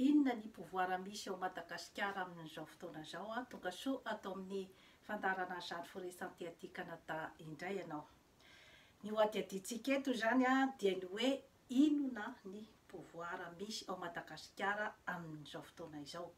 inona ny pouvoir misy ao Madagasikara amin'izao fotoana izao a, tonga soa atao amin'ny fandarana izany foresanty aty Kanada indray ianao. Ny hoadiadintsika eto zany a dia ny hoe inona ny pouvoir misy ao Madagasikara amin'izao fotoana izao.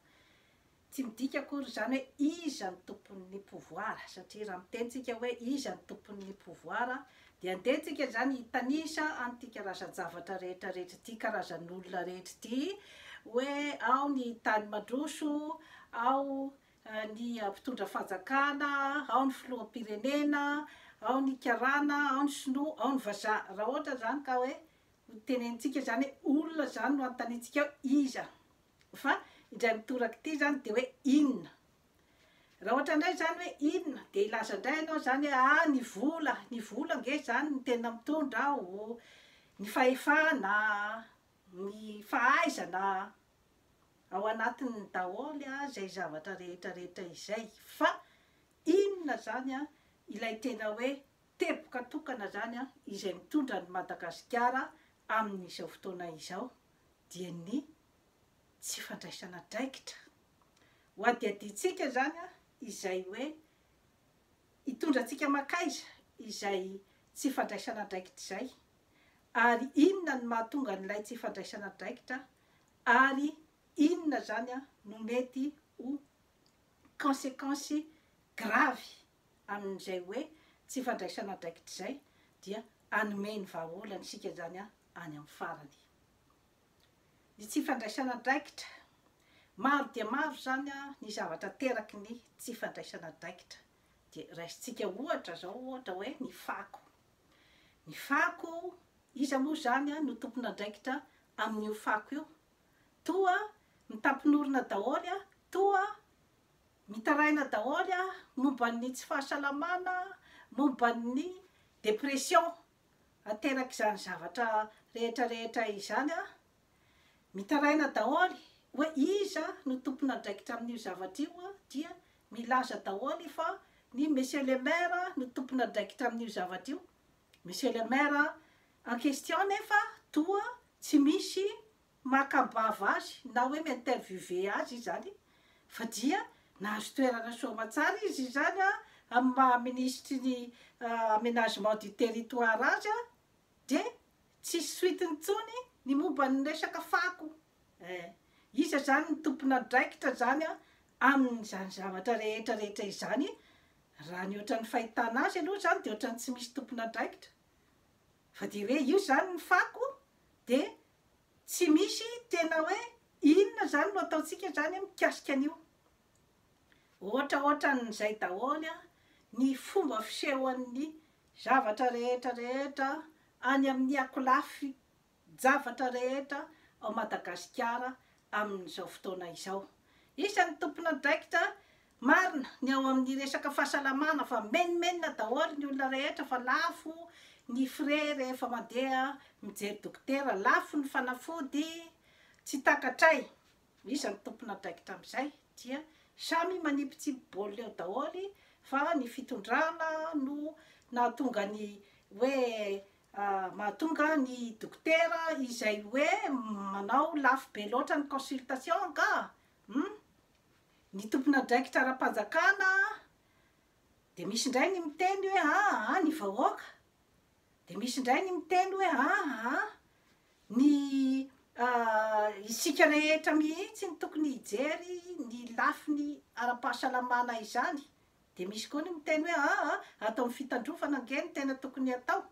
Tsy midika akory zany hoe iza ny tompon'ny pouvoir, satria raha mitentsika hoe iza ny tompon'ny pouvoir dia andehantsika zany hitanisa an'ity karazan-javatra rehetra rehetra ity, karazan'olona rehetra ity, hoe ao ny tany mandroso, ao ny mpitondra fanjakana, ao ny filoham-pirenena, ao ny karana, ao ny sinoa, ao ny vazaha. Raha ohatra zany ka hoe tenenitsika zany olona zany no antanitsika iza, fa indray mitoraka ity zany de hoe inona. Raha ohatra indray zany hoe inona de ilaza indray ianao zany hoe ny vola nge zany ny tena mitondra ao, ny fahefana, ny fahaizana ao anatiny daholo zay zavatra rehetra rehetra izay. Fa inona zany ilay tena hoe teboka tokana zany izay mitondra ny Madagasikara amin'izao fotoana izao dia ny tsy fandraisana draikitra. Hoadiadintsika zany izay hoe hitondra antsika makaiza izay tsy fandraisana draikitra izay, ary inona ny mahatonga an'ilay tsy fandraisana draikitra, ary inona zany no mety ho conséquences gravy amin'izay hoe tsy fandraisana draikitra izay, dia hanome ny vahaolana isika zany any amin'ny farany. Ny tsy fandraisana draikitra, maro dia maro zany ny zavatra teraky ny tsy fandraisana draikitra. De raisintsika ohatra zao, ohatra hoe ny fako. Ny fako, iza moa zany no tompona draikitra amin'io fako io? Toa mitapin'orina daholo, toa mitaraina daholo momba ny tsy fahasalamana, momba ny dépression, ateraky zany zavatra rehetra rehetra izany mitaraina daholo hoe iza no tompona draikitra amin'io zavatra io dia milaza daholo fa ny monsieur le maire no tompona draikitra amin'io zavatra io. Monsieur le maire en question nefa toa tsy misy makabava azy na hoe mi-interviewer azy zany, fa dia nahazo toerana soa amatsara izy zany amin'ny maha-ministry ny aménagement du territoire azy de tsisy suitiny intsony ny momba ny resaka fako. Iza zany ny tompona draikitra zany amin'izany zavatra rehetra rehetra izany. Raha ny ohatran'ny fahitana azy aloha zany de ohatran'ny tsy misy tompona draikitra, fa de hoe io zany ny fako de tsy misy tena hoe inona zany no ataontsika zany mikasika an'io. Ohatran'izay daholo ny fomba fisehoan'ny zavatra rehetra rehetra any amin'ny akolafy zavatra rehetra ao Madagasikara amin'izao fotoana izao. Isan'ny tompona draikitra marina ny ao amin'ny resaka fahasalamana, fa menimenina daholo ny olona rehetra, fa lafo ny frais rehefa mandeha mijery dokotera, lafo ny fanafody, tsy takatray. Isan'ny tompona draikitra amin'izay dia samy manipitsipi baolina eo daholo, fa ny fitondrana no nahatonga ny hoe mahatonga ny dokotera izay hoe manao lafo be loatra ny consultation ka. Ny tompona draikitra ara-panjakana de misy indray ny miteny hoe ny vahoaka, de misy indray ny miteny hoe ny isika rehetra mihitsy ny tokony hijery ny lafiny ara-pahasalamana izany, de misy koa ny miteny hoe atao amin'ny fitandrofana nge ny tena tokony atao.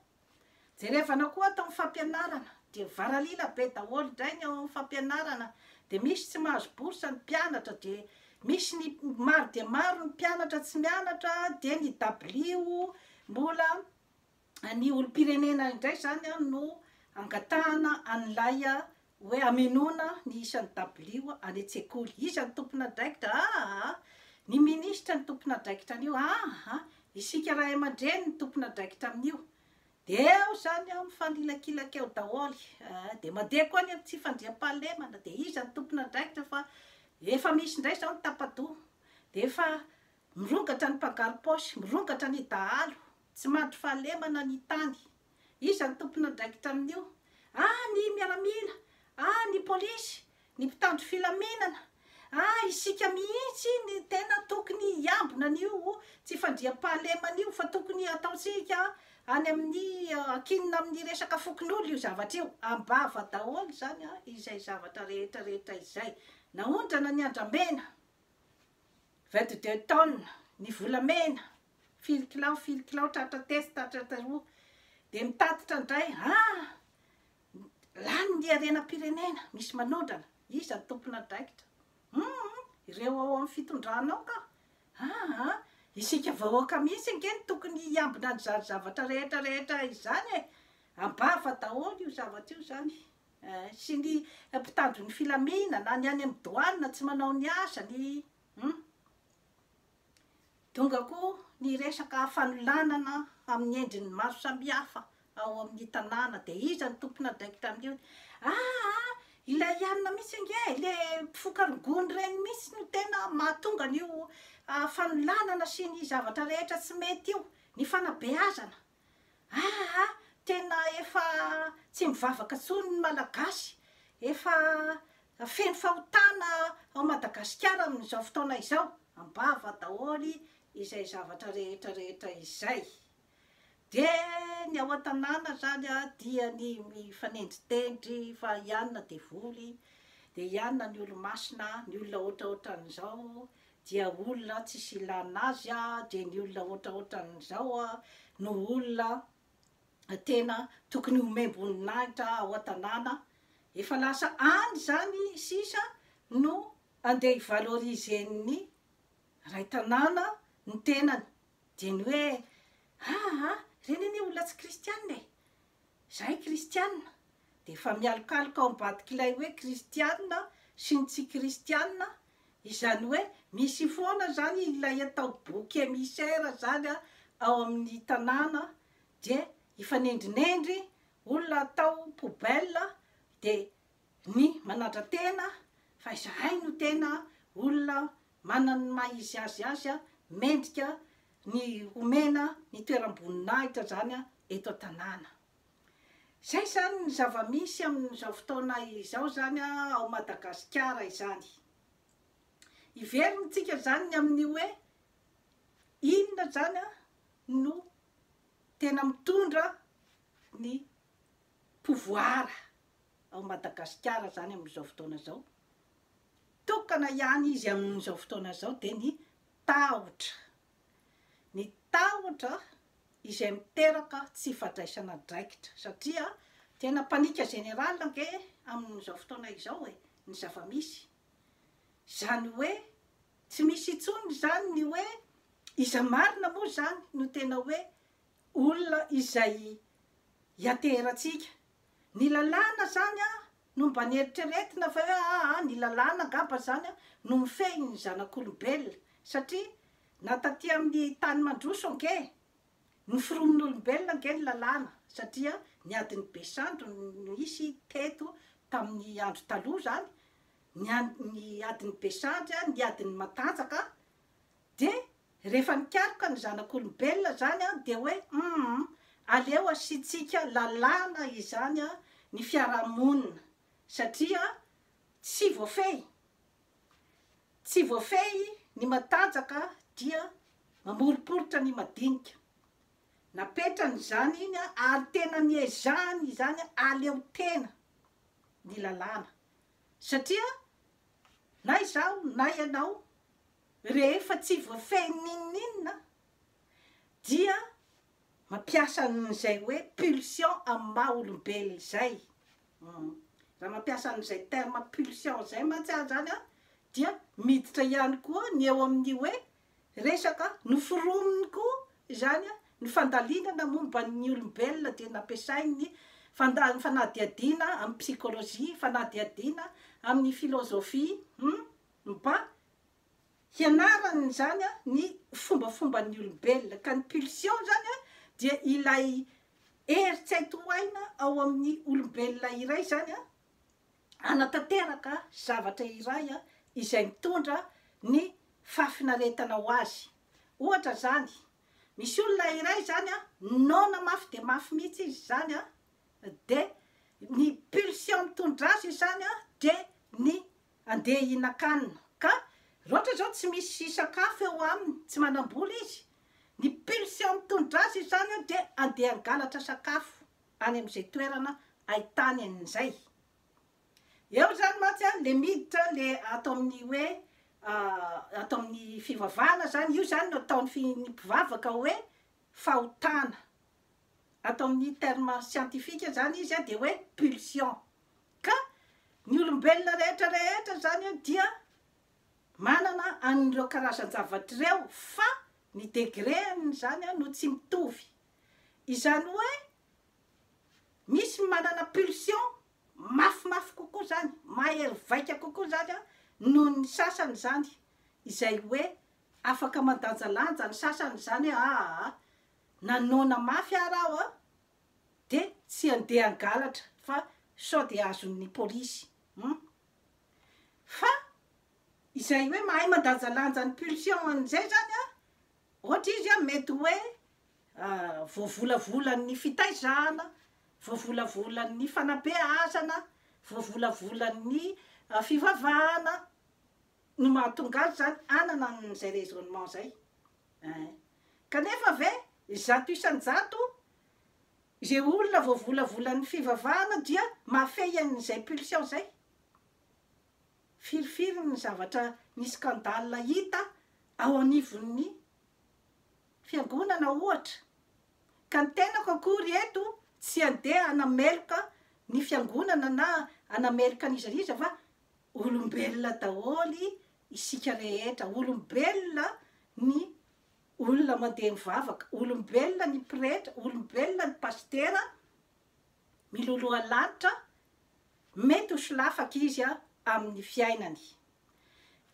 Jerevana koa atao amin'ny fampianarana, de varalila be daholo indray ny ao amin'ny fampianarana, de misy tsy mahazo borsa ny mpianatra, de misy ny maro de maro ny mpianatra tsy mianatra, de ny dabilio mbola ny olom-pirenena indray zany no angatahana an'ilay hoe amenona ny isan'ny dabilio any an-tsekoly. Iza ny tompona draikitra? Ny ministra ny tompona draikitra an'io. Isika ray aman-dreny ny tompona draikitra amin'io. De eo zany mifanilakilaka eo daholo, de mandeha koa ny tsy fandriam-pahalemana, de iza ny tompona draikitra, fa efa misy indray zao ny tapadoha, de efa mirongatra ny mpangaro paosy, mirongatra ny dahalo, tsy mandry fahalemana ny tany. Iza ny tompona draikitra amin'io? Ny miaramila, ny polisy, ny mpitandro mpitandro filaminana isika mihitsy ny tena tokony iambona an'io tsy fandriam-pahaleman'io fa tokony ataotsika any amin'ny akinina amin'ny resaka fokon'olo io zavatra io ambava daholo zany izay zavatra rehetrarehetra izay naondrana ny andramena 22 tonnes ny volamena filikilao tratra tesy tratra roa de mitatitra ndray lany ny harena-pirenena misy manondrana iza ny tompona draikitra ireo ao amin'ny fitondranao ka isika vahoaka mihitsy ngeny tokony iambina ny zavatra rehetrarehetra izany ambava daholo io zavatra io zany sy ny mpitandro ny filaminana ny any amin'ny doanina tsy manao ny asany tonga koa ny resaka fanolanana amin'ny endriny maro samihafa ao amin'ny tanàna de iza ny tompona draikitra amin'io ilay ianina misy nge le mpifokarongony reny misy no tena mahatonga an'io fanolanana sy ny zavatra rehetra tsy mety io ny fanabeazana tena efa tsy mivavaka tsony ny malagasy efa feno fahotana ao Madagasikara amin'izao fotoana izao ambava daholy izay zavatra rehetrarehetra izay de ny ao an-tanàna zany dia ny fanendritendry fa ianona de voly de ianona ny olo-masina ny olona ohatraohatran'izao dia olona tsy sy ilana azy de ny olona ohatraohatran'izao no olona tena tokony homem-boninahitra ao an-tanàna efa lasa any zany sisa no andeha hivalorizen'ny ray tanàna ny tenany de ny hoe reny ny olona tsy kristianina zay kristianina de fa mialokaloka ao ambadik'ilay hoe kristianina sy ny tsy kristianina izany hoe misy foana zany ilay atao boky émissaire zany ao amin'ny tanàna de ifanendrinendry olona atao poubelle de ny manadratena fa izahay no tena olona manany maizy azy mendrika ny omena ny toeram-boninahitra zany eto an-tanàna zay zany ny zava-misy amin'izao fotoana izao zany ao Madagasikara izany iveryntsika zany ny amin'ny hoe inona zany no tena mitondra ny pouvoir ao Madagasikara zany amin'izao fotoana zao tokana ihany izy amin'izao fotoana zao de ny tahotra izay miteraka tsy fandraisana draikitra satria tena panika generala nge amin'izao fotoana izao ny zava-misy zany hoe tsy misy itsony zany ny hoe iza marina moa zany no tena hoe olona izay hiateratsika ny lalàna zany no mba nieritreretina fa hoe ny lalàna ngamba zany no mifehy ny zanak'olombelona satria na taty amin'ny tany mandroso ange ny foromin'olombelona nge ny lalàna satria ny adiny Besandro no isy teto tamin'ny andro taloha zany ny adiny Besandro ny adiny Matanjaka de rehefa nikaroka ny zanak'olombelona zany de hoe aleo asitsika lalàna izany ny fiarahamonina satria tsy voafehy ny matanjaka dia mamoriporotra ny madinika napetrany zany iny ary tena niezany zany aleo tena ny lalàna satria na izao na ianao rehefa tsy voafehy ninninna dia mampiasa n'izay hoe pulsion amin'ny maha olombelona zay raha mampiasa n'izay terme pulsion zay mantsy zany dia miditra ihany koa ny eo amin'ny hoe resaka noforominy koa zany ny fandalinana momba ny olombelona de nampiasainy fanadiadiana amin'ny psychologie fanadiadiana amin'ny filozofia mba hianarany zany ny fombafomba ny olombelona ka ny pulsion zany dia ilay eritsaitoaina ao amin'ny olombelona iray zany anatanteraka zavatra iray izay mitondra ny fafinaretana ho azy ohatra zany misy olona iray zany nona mafy de mafy mihitsy izy zany de ny pulsion mitondra azy zany de ny andeha hinakanina ka roatra zao tsy misy sakafo eo aminy tsy manam-bola izy ny pulsion mitondra azy zany de andeha angalatra sakafo any am'izay toerana ahitany an'izay eo zany matsy a le miditra le atao amin'ny hoe atao amin'ny fivavahana zany io zany no ataon'ny ny mpivavaka hoe fahotana atao amin'ny terme scientifique zany izy a de hoe pulsion ka ny olombelona rehetra zany dia manana an'ireo karazan-javatry reo fa ny degreny zany no tsy mitovy izany hoe misy manana pulsion mafimafy kokoa zany mahery vaika kokoa zany a noho ny sasany zany izay hoe afaka mandanjalanja ny sasany zany hoe nanona mafy arao a de tsy andeha angalatra fa sao de azon'ny polisy fa izay hoe mahay mandanjalanja ny pulsion an'izay zany a ohatra izy a mety hoe voavolavolan'ny fitaizana voavolavolan'ny fanabeazana voavolavolan'ny fivavahana no mahatonga azy zany anana n'izay raisonnement zay kanefa ve zato isan-jato zay olona voavolavolan'ny fivavahana dia mahafehy an'izay pulsion zay firifiry ny zavatra ny scandale hita ao anivon'ny fiangonana ohatra ka ny tenako akory eto tsy andeha anameloka ny fiangonana na anameloka n'iza fa olombelona daholy isika rehetra olombelona ny olona mandeha mivavaka olombelona ny pretra olombelona ny pastera miloloha lanitra mety ho solafaka izy a amin'ny fiainany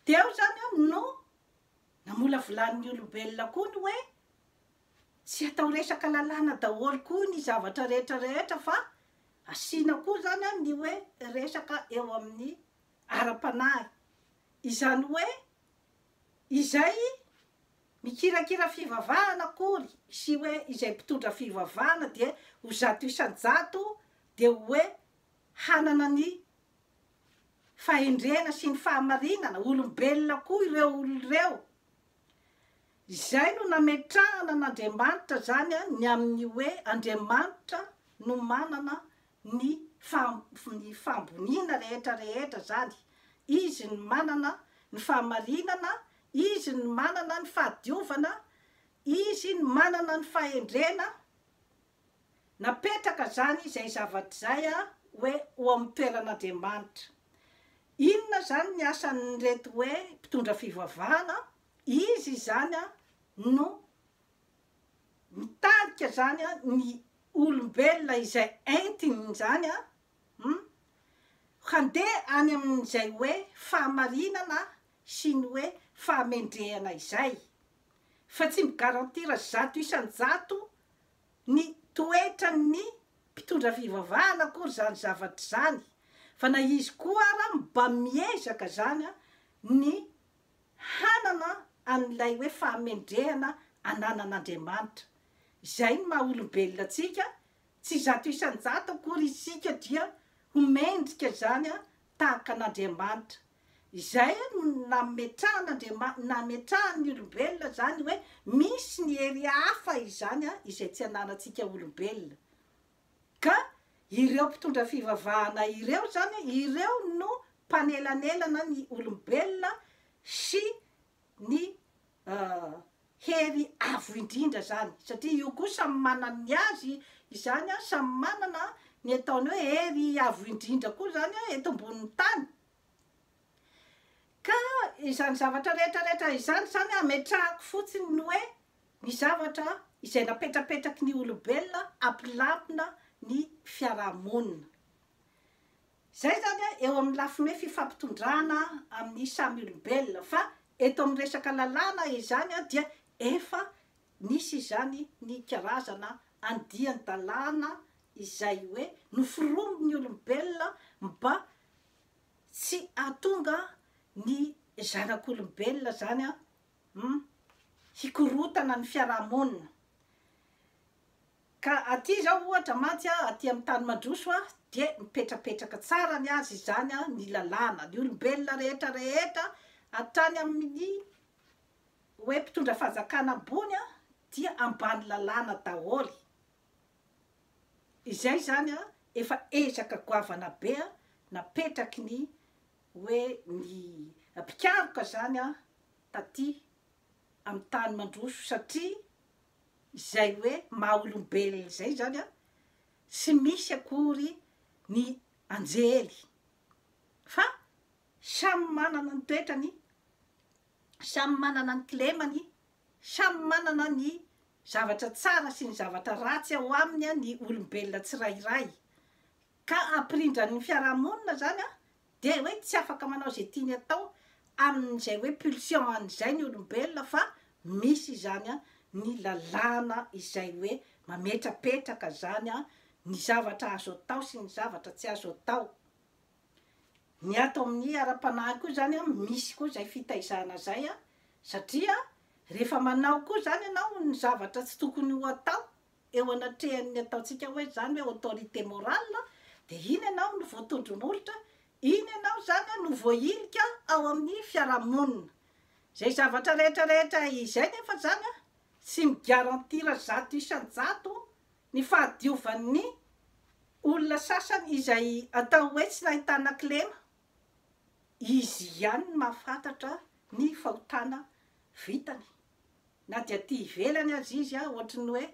teo zany no namola volan'ny olombelona koa ny hoe tsy atao resaka lalàna daholy koa ny zavatra rehetra fa asiana koa zany a ny hoe resaka eo amin'ny ara-panahy izany hoe izay mikirakira fivavahana akory sy hoe izay mpitondra fivavahana de ho zato isan-jato de hoe hanana ny fahendrena sy ny fahamarinana olombelona koa ireo oloreo izay no nametrahana n'Andriamanitra zany a ny amin'ny hoe Andriamanitra no manana ny famboniana rehetra zany izy ny manana ny fahamarinana izy ny manana ny fahadiovana izy ny manana ny fahendrena napetraka zany izay zavatra zay a hoe ho amin'ny toeran'Andriamanitra inona zany ny asan'ny reto hoe mpitondra fivavahana izy zany a no mitarika zany a ny olombelona izay entiny zany a handeha any amin'izay hoe fahamarinana sy ny hoe fahamendrehana izay fa tsy migarantira zato isan-jato ny toetran'ny mpitondra fivavahana akory zany zavatra zany fa na izy koa ara mba miezaka zany a ny hanana an'ilay hoe fahamendrehana ananan'Andriamanitra izay ny maha olombelona atsika tsy zato isan-jato akory isika dia ho mendrika zany a tahaka an'Andriamanitra izay nametrahan'ny olombelona zany hoe misy ny hery hafa izany a izay tsy ananantsika olombelona ka ireo mpitondra fivavahana ireo zany ireo no mpanelanelana ny olombelona sy ny hery avo indrindra zany satria io koa samy manana ny azy izany a samy manana ny ataony hoe hery avo indrindra koa zany a eto ambonin'ny tany ka izany zavatra rehetrarehetra izany zany ametrahako fotsiny ny hoe ny zavatra izay napetrapetraky ny olombelona ampilampina ny fiarahamonina zay zany a eo amin'ny lafiny hoe fifampitondrana amin'ny samy olombelona fa eto amin'ny resaka lalàna izany a dia efa nisy izany ny karazana andian-dalàna izay hoe noforomin'ny olombelona mba tsy ahatonga ny zanak'olombelona zany a hikorotana ny fiarahamonina ka aty zao ohatra matsy aty amin'ny tany mandroso dia mipetrapetraka tsara ny azy zany ny lalàna ny olombelona rehetra hatrany amin'ny hoe mpitondra fahazakana ambony dia ambany lalàna daholo. Izay zany efa ezaka goavana be napetraky ny hoe ny mpikaroka zany taty amin'ny tany mandroso satria izay hoe maha olombelona izay zany sy misy akory ny anjely fa samy manana ny toetrany, samy manana ny kilemany, samy manana ny zavatra tsara sy ny zavatra ratsy ao aminy ny olombelona tsirairay. Ka ampirindra ny fiarahamonina zany dia hoe tsy afaka manao zay tiany atao amin'izay hoe pulsion an'izay ny olombelona fa misy zany ny lalàna izay hoe mametrapetraka zany ny zavatra azo atao sy ny zavatra tsy azo atao. Ny ato amin'ny ara-panahy koa zany misy koa zay fitaizana zay satria rehefa manao koa zany ianao ny zavatra tsy tokony ho atao eo anatrehan'ny ataontsika hoe zany hoe autorité morale dia iny ianao no voatondromolotra, iny ianao zany no voailika ao amin'ny fiarahamonina. Zay zavatra rehetrarehetra izay nefa zany tsy migarantira zato isan-jato ny fahadiovan'ny olona sasany izay atao hoe tsy nahitana kilema. Izy ihany no mahafantatra ny fahotana vitany. Na dia aty ivelany azy izy ohatry ny hoe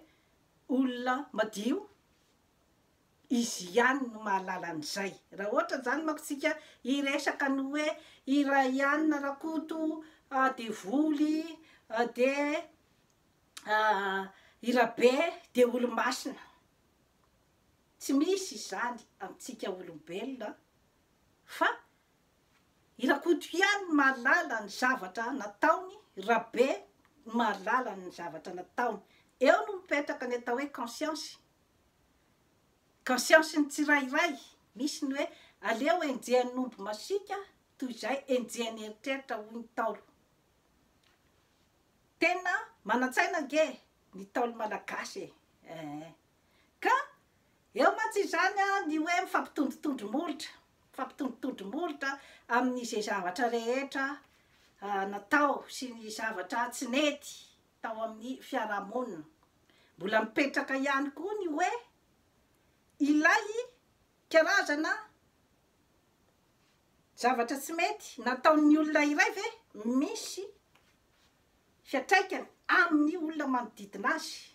olona madio, izy ihany no mahalala an'izay. Raha ohatra zany manko tsika hiresaka ny hoe i Raiana Rakoto de voly de i Rabe de olo-masina. Tsy misy izany amintsika olombelona fa i Rakoto ihany mahalala ny zavatra nataony, Rabe mahalala ny zavatra nataony. Eo no mipetraka ny atao hoe conscience. Conscience ny tsirairay. Misy ny hoe aleo enjehan'ny omby masika toy izay enjehan'ny eritreritra hoy ny Ntaolo. Tena manantsaina nge ny Ntaolo malagasy ka eo mantsy zany ny hoe mifampitondrotondromolotra amin'izay zavatra rehetra natao sy ny zavatra tsy nety tao amin'ny fiarahamonina. Mbola mipetraka ihany koa ny hoe ilay karazana zavatra tsy mety nataon'ny olona iray ve misy fiatraikany amin'ny olona manodidina azy.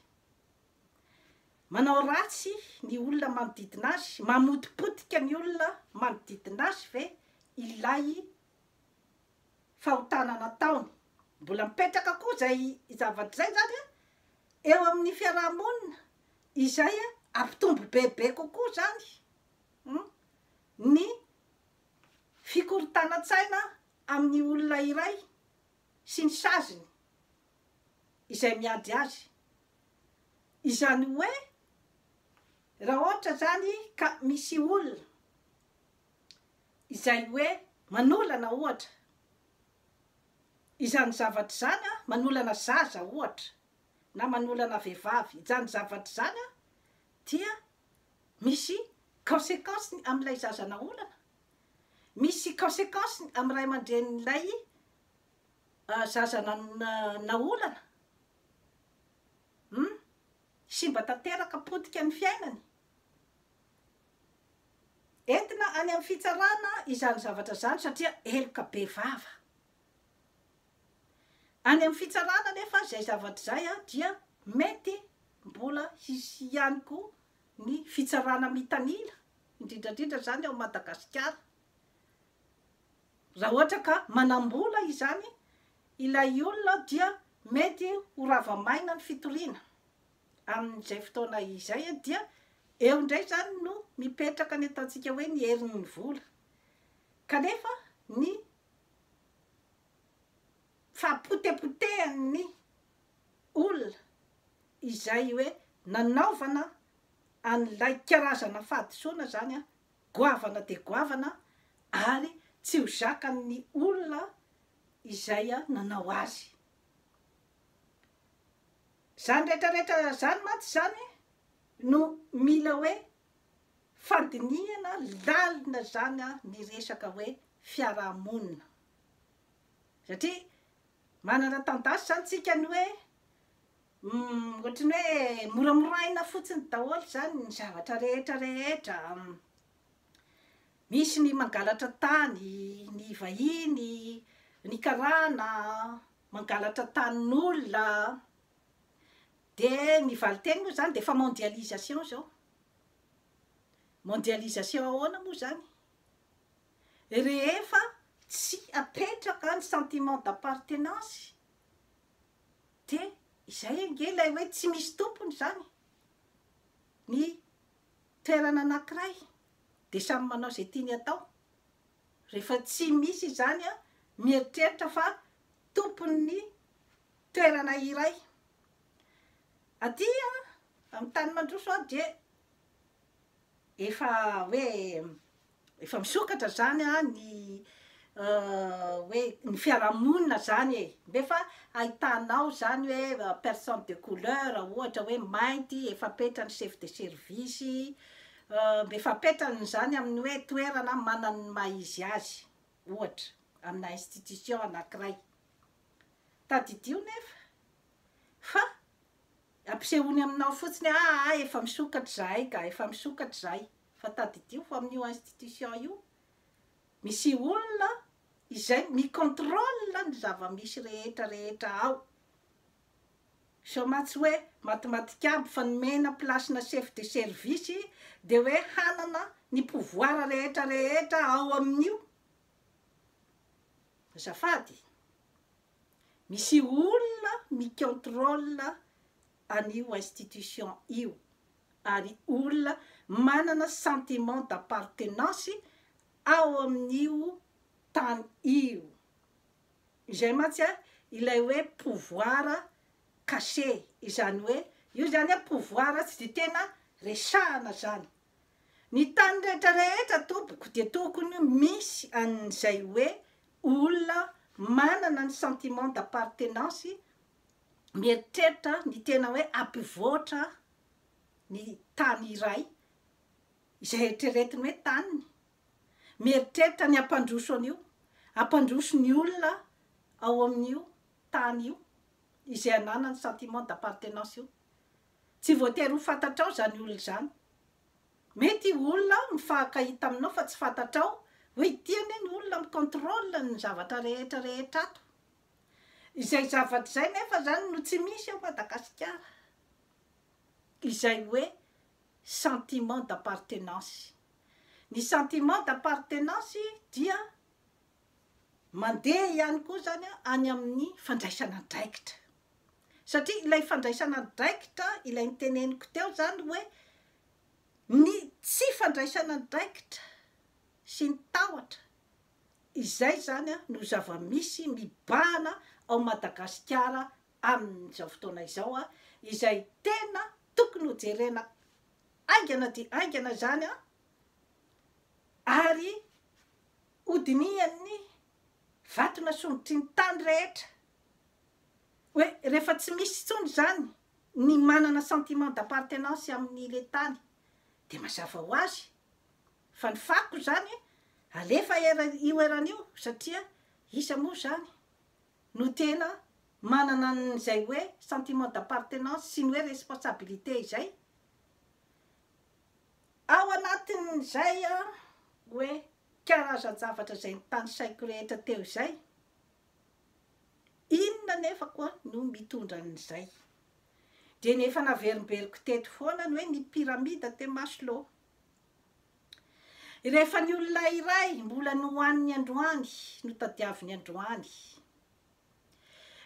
Manao ratsy ny olona manodidina azy, mamotipotika ny olona manodidina azy ve ilay fahotana nataony. Mbola mipetraka koa zay zavatra zay zany eo amin'ny fiarahamonina izay ampitombo bebe kokoa zany ny fikorontanan-tsaina amin'ny olona iray sy ny saziny izay miady azy. Izany hoe raha ohatra zany ka misy olona izay hoe manolana ohatra izany zavatra zany manolana zaza ohatra na manolana vehivavy, izany zavatra zany dia misy conséquence amin'ilay zaza naolana, misy conséquence amin'ny ray aman-dren'ilay zaza naolana. Simba tanteraka potika ny fiainany. Entina any amin'ny fitsarana izany zavatra zany satria eloka be vava. Any amin'ny fitsarana nefa zay zavatra zay dia mety mbola hisy ihany koa ny fitsarana mitanila indrindrandrindra zany ao Madagasikara. Raha ohatra ka manambola izany ilay olona dia mety ho rava-maina ny fitoriana. Amin'izay fotoana izay dia eo indray zany no mipetraka ny ataontsika hoe ny herin'ny vola. Kanefa ny fampotepotehany olona izay hoe nanaovana an'ilay karazana fahadisoana zany goavana de goavana ary tsy ho zakan'ny olona izay nanao azy. Zany rehetrarehetra zany mantsy zany no mila hoe fandinihana lalina zany a ny resaka hoe fiarahamonina satria manana tendance zany tsika ny hoe ohatrany hoe moramoraina fotsiny daholo zany ny zavatra rehetra misy ny mangalatra tany ny vahiny ny karana mangalatra tanin'olona de ny valiteny moa zany de fa mondialisation zao mondialisation ahoana moa zany rehefa tsy apetraka ny sentiment d'appartenance de izay nge lay hoe tsy misy tompony zany ny toerana anankiray de samy manao zay tiany atao rehefa tsy misy zany a mieritreritra fa tompony toerana iray aty a amin'ny tany mandroso a de efa hoe efa misokatra zany a ny hoe ny fiarahamonina zany e mbe fa ahitanao zany hoe personne de couleur ohatra hoe mainty efa petrany chef de service mbe fapetrany zany amin'ny hoe toerana manany maha izy azy ohatra amina institution anankiray tadidio nefa fa ampisehoany aminao fotsiny efa misokatra zahay ka efa misokatra zahay fa tadidio fa amin'io institution io misy olona izay micontrôle ny zava-misy rehetra ao somatsy hoe matematikaby fa nomena plasena chef de service de hoe hanana ny pouvoir rehetra ao amin'io zafady misy olona micontrôle an'io institution io ary olona manana sentiment d'appartenance ao amin'io tany io izay matsy a ilay hoe pouvoir caché izany hoe io zany a pouvoir tsy de tena resahana zany ny tany rehetra tompoko de tokony misy an'izay hoe olona manana ny sentiment d'appartenance mieritreritra ny tena hoe ampivoatra ny tany iray izay eritreretiny hoe taniny mieritreritra ny ampandroso an'io ampandroso ny olona ao amin'io tany io izay anana ny sentiment d'appartenance io tsy voatery ho fantatrao zany olona zany mety olona mifankahita aminao fa tsy fantatrao hoe tiany ny olona micontrôle ny zavatra rehetra ato izay zavatra zay nefa zany no tsy misy ao Madagasikara izay hoe sentiment d'appartenance ny sentiment d'appartenance dia mandeha ihany koa zany any amin'ny fandraisana andraikitra satria ilay fandraisana andraikitra ilay niteneniko teo zany hoe ny tsy fandraisana andraikitra sy ny tahotra izay zany no zava-misy mibahana ao Madagasikara amin'izao fotoana izao izay tena tokony ho jerena aingana zany ary hodinian'ny vatona sondritry ny tany rehetra hoe rehefa tsy misy tsony zany ny manana sentiment d'appartenance amin'ile tany de mazava ho azy fa ny fako zany alefa io eran'io satria isa moa zany no tena manana n'izay hoe sentiment d'appartenance sy ny hoe responsabilité izay ao anatin'izay hoe karazan-javatra zay ny tany saiko rehetra teo izay inona nefa koa no mitondra an'izay de nefa naverimberiko teto foana ny hoe ny pyramide de Maslow rehefa ny olona iray mbola nohaniny androany no tadiaviny androany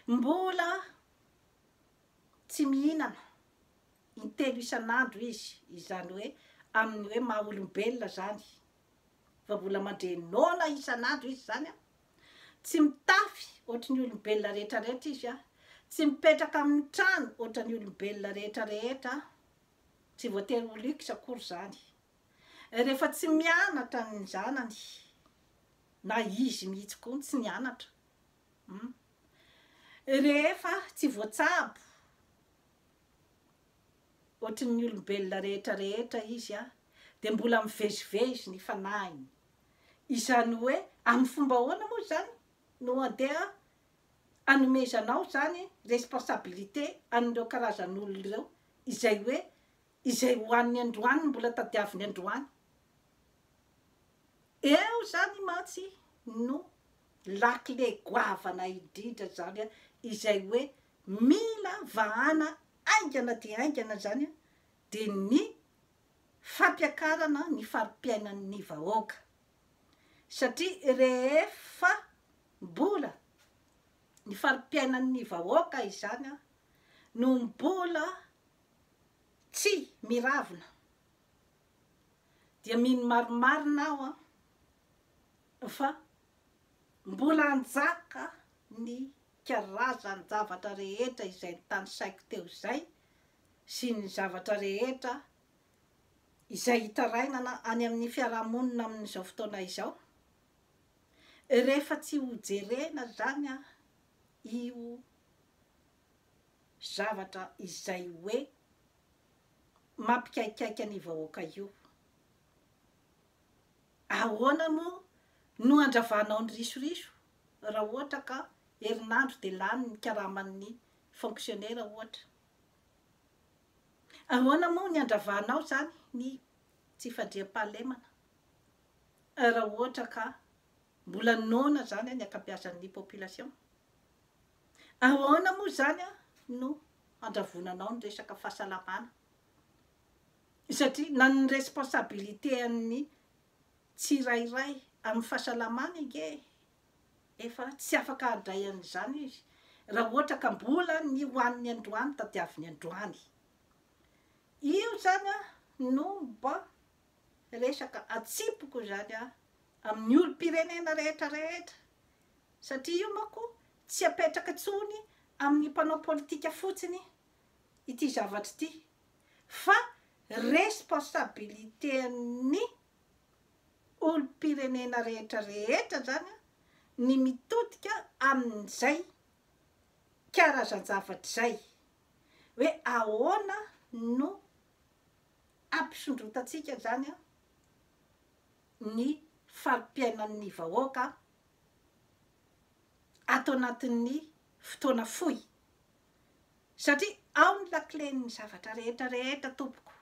mbola tsy mihinana intelo isan'andro izy izany hoe amin'ny hoe maha olombelona zany fa mbola mandre nona isan'andro izy zany tsy mitafy ohatry ny olombelona rehetrarehetra izy tsy mipetraka amin'ny trano ohatry ny olombelona rehetrarehetra tsy voatery ho luxe akory zany rehefa tsy mianatra ny zanany na izy mihitsy koa tsy nianatra rehefa tsy voatsabo ohatry ny olombelona rehetrarehetra izy a de mbola mivezivezy ny fanahiny izany hoe amin'ny fomba ahoana moa zany no andeha anomezanao zany responsabilité an'ireo karazan'olo ireo izay hoe izay hoan'ny androany mbola tadiaviny androany eo zany mantsy no lakile goavana indrindra zany a izay hoe mila vahana aingana de aingana zany a de ny fampiakarana ny farim-piainan'ny vahoaka satria rehefa mbola ny farim-piainan'ny vahoaka izany a no mbola tsy miravina dia mino marimarina aho a fa mbola anjaka ny karazany zavatra rehetra izay tany saiko teo zay sy ny zavatra rehetra izay hitarainana any amin'ny fiarahamonina amin'izao fotoana izao rehefa tsy hojerena zany a io zavatra izay hoe mampikaikaika ny vahoaka io ahoana moa no andravanao ny risoriso raha ohatra ka herinandro de lany ny karaman'ny fonctionnaire ohatra ahoana moa ny andravanao zany ny tsy fandriam-pahalemana raha ohatra ka mbola nona zany ny akabeazan'ny population ahoana moa zany a no andravonanao ny resaka fahasalamana satria na ny responsabilité amin'ny tsirairay amin'ny fahasalamana ige efa tsy afaka handray an'izany izy raha ohatra ka mbola ny hoan'ny androany tadiaviny androany io zany a no mba resaka atsipoko zany a amin'ny olo-pirenena rehetrarehetra satria io manko tsy apetraka tsony amin'ny mpanao politika fotsiny ity zavatra ity fa responsabilité ny olo-pirenena rehetrarehetra zany a ny mitodika amin'izay karazan-javatra zay hoe ahoana no ampisondrotatsika zany a ny farim-piainan'ny vahoaka ato anatin'ny fotoana fohy satria ao ny lakilen'ny zavatra rehetrarehetra tompoko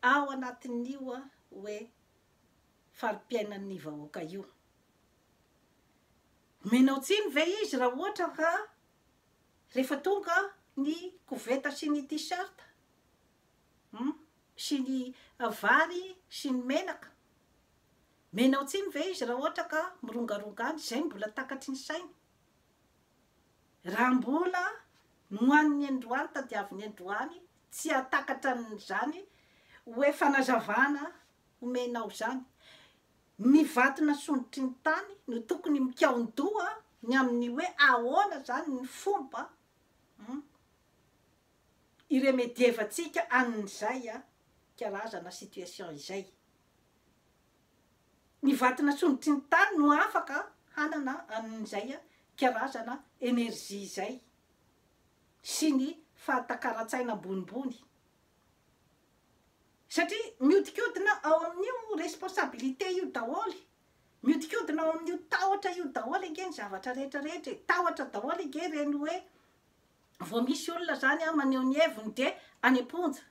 ao anatin'io a hoe farim-piainan'ny vahoaka io menao tsiny ve izy raha ohatra ka rehefa tonga ny koveta sy ny t-shirt sy ny vary sy ny menaka menao tsiny ve izy raha ohatra ka mirongarongany zay mbola takatry ny sainy raha mbola nohan'ny androany tadiaviny androany tsy atakatra n'izany hoe fanazavana omenao zany ny vatona sondrotry ny tany no tokony mikaondoa ny amin'ny hoe ahoana zany ny fomba iremedievatsika an'izay a karazana situation izay ny vatona sondrotry ny tany no afaka hanana an'izay a karazana energie izay sy ny fahatakaran-tsaina ambonimbony satria miodikodina ao amin'io responsabilité io daholy miodikodina ao amin'io tahotra io daholy ige ny zavatra rehetrarehetra tahotra daholy ige reny hoe vao misy olona zany a maneho ny heviny de any am-ponja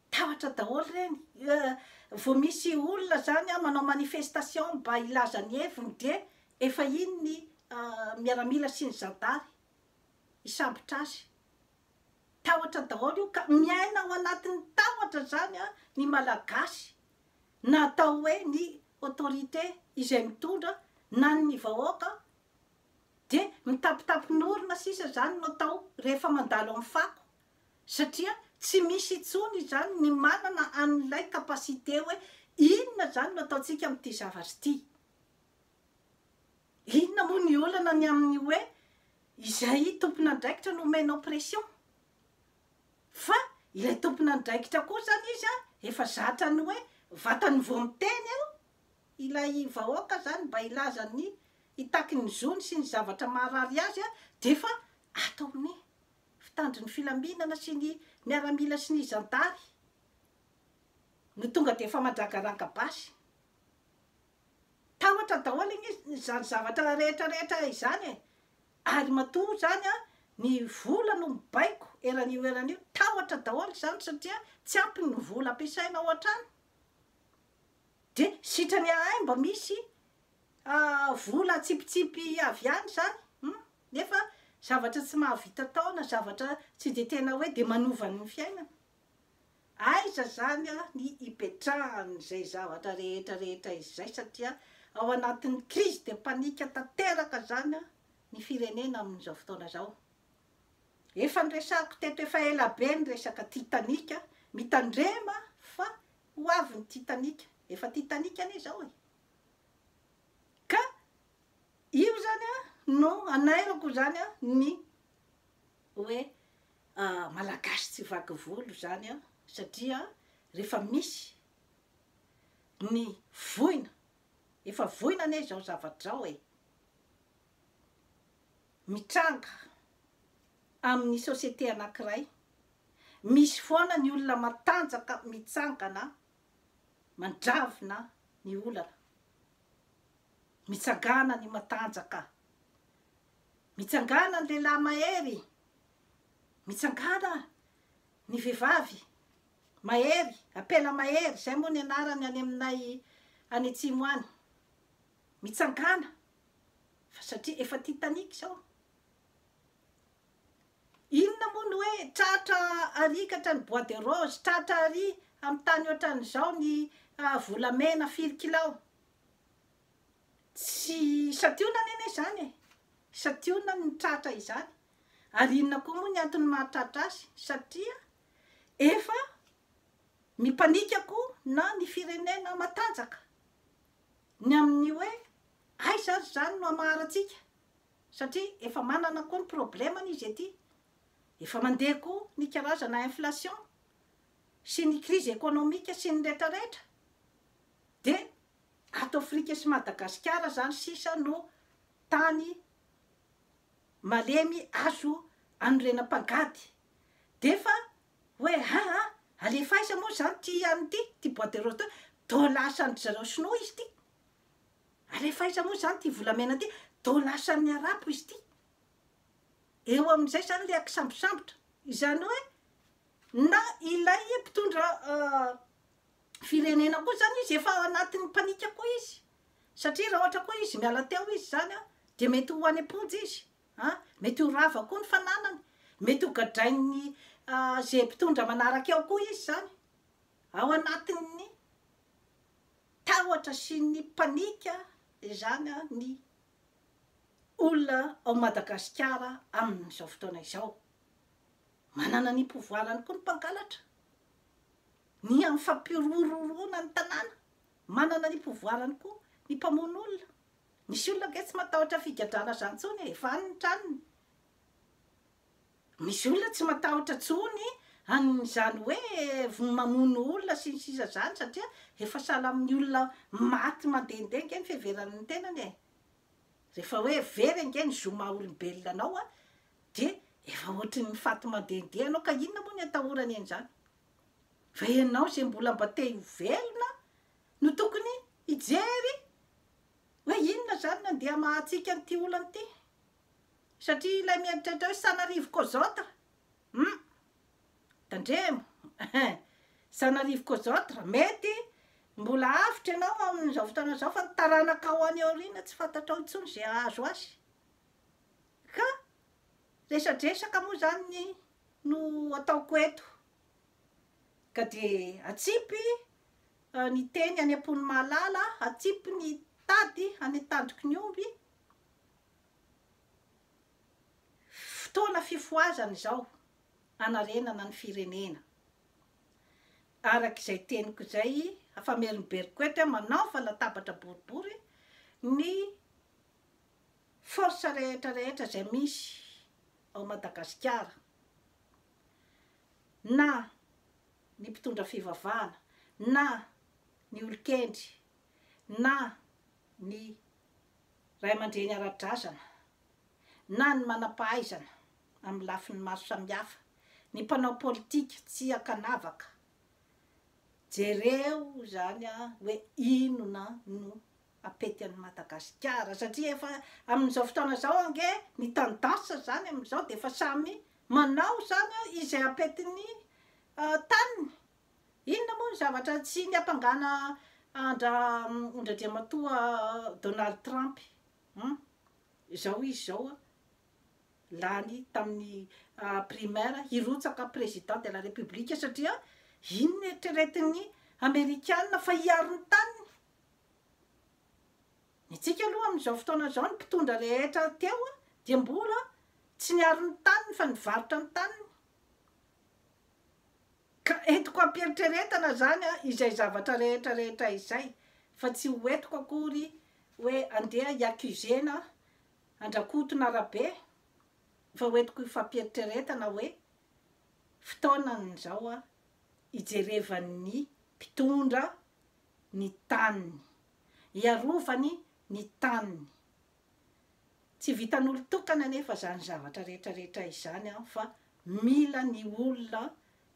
tahotra daholy reny vao misy olona zany a manao manifestation mba ilaza ny heviny de efa iny ny miaramila sy ny zandary hisambotra azy tahotra daholy io ka miaina ao anatin'ny tahotra zany a ny malagasy na atao hoe ny autorité izay mitondra na ny vahoaka de mitapitapin'orona sisa zany no atao rehefa mandalo amin'ny fako satria tsy misy itsony zany ny manana an'ilay kapasité hoe inona zany no ataotsika amin'ity zavatra ity inona moa ny olana ny amin'ny hoe izay tompona andraikitra no omenao pression fa ilay tompona andraikitra koa zany izy a efa zatra ny hoe vatany vao miteny eo ilay vahoaka zany mba ilazany hitaky ny zony sy ny zavatra maharary azy a de fa ataony fitandry ny filaminana sy ny miaramila sy ny zantary no tonga de efa madragaranga basy. Tahotra daholo igny zany zavatra rehetrarehetra izany e. Ary matoa zany a ny vola no mibaiko eran'io eran'io, tahotra daholo zany satria tsy ampy ny vola ampiasaina ao an-trano. De sitrany ahay mba misy vola tsipitsipy avy any zany, nefa zavatra tsy mahavita taona, zavatra tsy de tena hoe de manovany ny fiainana. Aiza zany a ny ipetrahany zay zavatra rehetrarehetra izay satria ao anatin'ny crise de panique tanteraka zany a ny firenena amin'izao fotoana zao. Efa nyresako teto efa ela be ny resaka Titanic, mitandrema fa ho avy ny Titanic, efa Titanic anie zao e. Ka io zany a no anairako zany a ny hoe malagasy tsy vaky volo zany a, satria rehefa misy ny voina, efa voina anie zao zavatra zao e, mitranga amin'ny société anankiray, misy foana ny olona matanjaka mitsangana mandravina ny olana, mitsangana ny matanjaka, mitsangana ny lehilahy mahery, mitsangana ny vehivavy mahery, apela mahery, zay moa ny anarany any aminay any atsimo any, mitsangana fa satria efa Titanic zao. Inona moa ny hoe tratra arikatra ny bois de rose, tratra ary amin'ny tany ohatran'izao ny volamena firy kilao. Tsy sationany anie zany e, sationany ny tratra izany. Ary inona koa moa ny antony mahatratra azy, satria efa mipanikako na ny firenena matanjaka ny amin'ny hoe aiza azy zany no amaharatsika, satria efa manana koa ny problemany izy ety. Efa mandeha koa ny karazana inflation sy ny crise économique sy ny rehetrarehetra. De ato Afrika sy Madagasikara zany sisa no tany malemy azo anorenam-pangady. De fa hoe alefa aiza moa zany ty an'ity, ty bois de rose to lasan'ny zareo sinoa izy ty. Alefa aiza moa zany ty volamena ty, to lasan'ny arabo izy ty. Eo amin'izay zany le akisambosambotra, izany hoe na ilay mpitondra firenena koa zany izy efa anatin'ny panika koa izy, satria raha ohatra koa izy miala teo izy zany a, de mety ho any am-ponjy izy, mety ho rava koa ny fananany, mety ho gadrain'ny zay mpitondra manaraka eo koa izy zany, ao anatin'ny tahotra sy ny panika zany a ny olona ao Madagasikara amin'izao fotoana izao. Manana ny pouvoirany koa ny mpangalatra, ny amin'ny fampirororona ny tanàna, manana ny pouvoirany koa ny mpamono olona. Misy olona ke tsy matahotra figadrana zany tsony, efa any ny tranony. Misy olona tsy matahotra tsony an'izany hoe mamono olona sy ny sisa zany, satria efa sahala amin'ny olona maty mandehandeha nge ny fiheveran'ny tenany e. Rehefa hoe very nge ny zo maha-olombelona anao a, de efa ohatry ny faty mandehandeha anao, ka inona moa ny atahorany an'izany? Fa ianao zay mbola mba te ho velona no tokony hijery hoe inona zany nandeha mahatsika n'ity olana ty. Satria ilay mieritreritra hoe Sanarivo Kozotra, tandremo Sanarivo Kozotra, mety mbola avitra ianao amin'izao fotoana zao, fa ny taranaka ao any aoriana tsy fantatrao intsony zay azo azy. Ka resadresaka moa zany no ataoko eto, ka de atsipy ny teny any am-pony mahalala, atsipy ny tady any an-tandroky ny omby. Fotoana fifoazana zao anarenana ny firenena. Arak'izay teniko zay, afamerimberiko eto manaova latabatra boribory ny force rehetrarehetra zay misy ao Madagasikara, na ny mpitondra fivavahana, na ny olon-kendry, na ny ray aman-dreny ara-drazana, na ny manam-pahaizana, amin'ny lafiny maro samihafa. Ny mpanao politika tsy akanavaka. Jereo zany hoe inona no apety an'i Madagasikara satria efa amin'izao fotoana zao ange ny tendance zany amin'izao de efa samy manao zany izay apetiny taniny. Inona moa ny zavatra tsy niapangana Ondradriamatoa Donald Trump. Zao izy zao lany tamin'ny primaire hirotsaka président de la république satria iny ny eritreretin'ny Amerikana fa hiaro ny taniny. Itsika aloha amin'izao fotoana zao ny mpitondra rehetra teo dia mbola tsy niaro ny taniny fa nivarotra ny taniny. Ka entiko ampieritreretana zany izay zavatra rehetra izay fa tsy hoentiko akory hoe andeha hiaccusena Andrakotona Rabe fa hoentiko fampieritreretana hoe fotoanan'izao ijerevan'ny mpitondra ny taniny, iarovany ny taniny. Tsy vitan'olo tokana nefa zany zavatra rehetra izany fa mila ny olona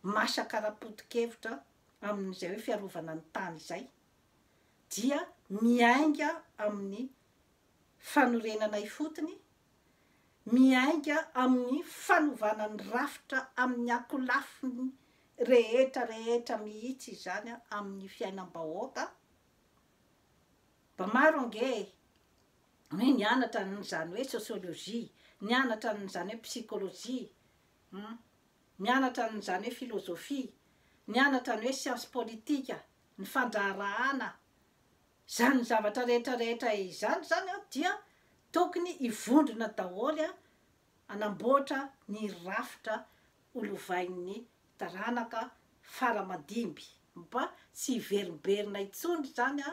masaka ara-potokevitra amin'izay hoe fiarovana ny tany izay dia miainga amin'ny fanorenana ifotony, miainga amin'ny fanovana ny rafitra amin'ny akolafiny rehetra mihitsy zany amin'ny fiainam-bahoaka. Mba maro ange hoe nianatra n'izany hoe sociologie, nianatra n'izany hoe psychologie, nianatra n'izany hoe philosophie, nianatra ny hoe science politique, ny fandraharahana. Zany zavatra rehetra izany zany dia tokony ivondrona daholy anamboatra ny rafitra olovain'ny taranaka faramadimby. Mba tsy iveriberina intsony zany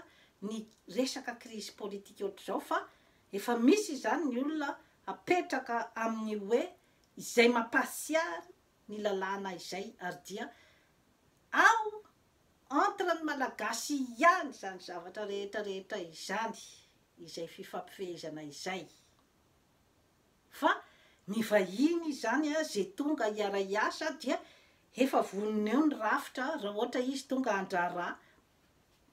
ny resaka crise politique ohatr'izao fa efa misy zany ny olona apetraka amin'ny hoe izay mampasiary ny lalàna izay ary dia ao entre ny malagasy ihany zany zavatra rehetra izany izay fifampifehezana izay. Fa ny vahiny zany zay tonga hiara-hiasa dia efa vonona eo ny rafitra raha ohatra izy tonga handrarà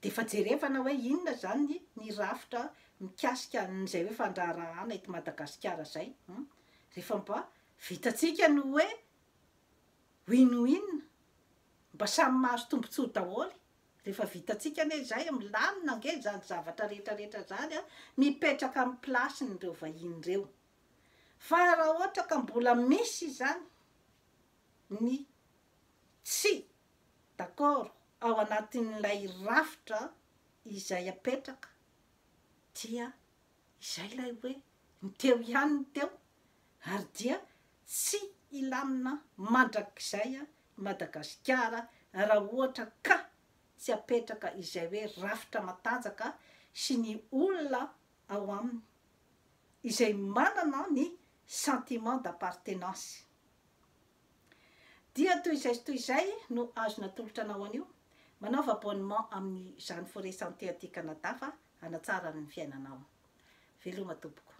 de efa jerevana hoe inona zany ny rafitra mikasika n'izay hoe fandraharahana eto Madagasikara zay. Rehefa mba vitatsika ny hoe win-win, mba samy mahazo tombotsoa daholy, rehefa vitatsika ane zay milamina ange zany zavatra rehetra zany mipetraka amin'ny plasiny reo vahiny reo. Fa raha ohatra ka mbola misy zany ny tsy d'accord ao anatin'ilay rafitra izay apetraka dia izay lay hoe ny teo ihany ny teo ary dia tsy ilamina mandrakizay Madagasikara raha ohatra ka tsy apetraka izay hoe rafitra matanjaka sy ny olona ao aminy izay manana ny sentiment d'appartenance. Dia toy izay no azona tolotra anao anio. Manaova abonnement amin'ny Jeanne Forêt Santé aty Canada fa hanatsara ny fiainanao. Veloma tompoko.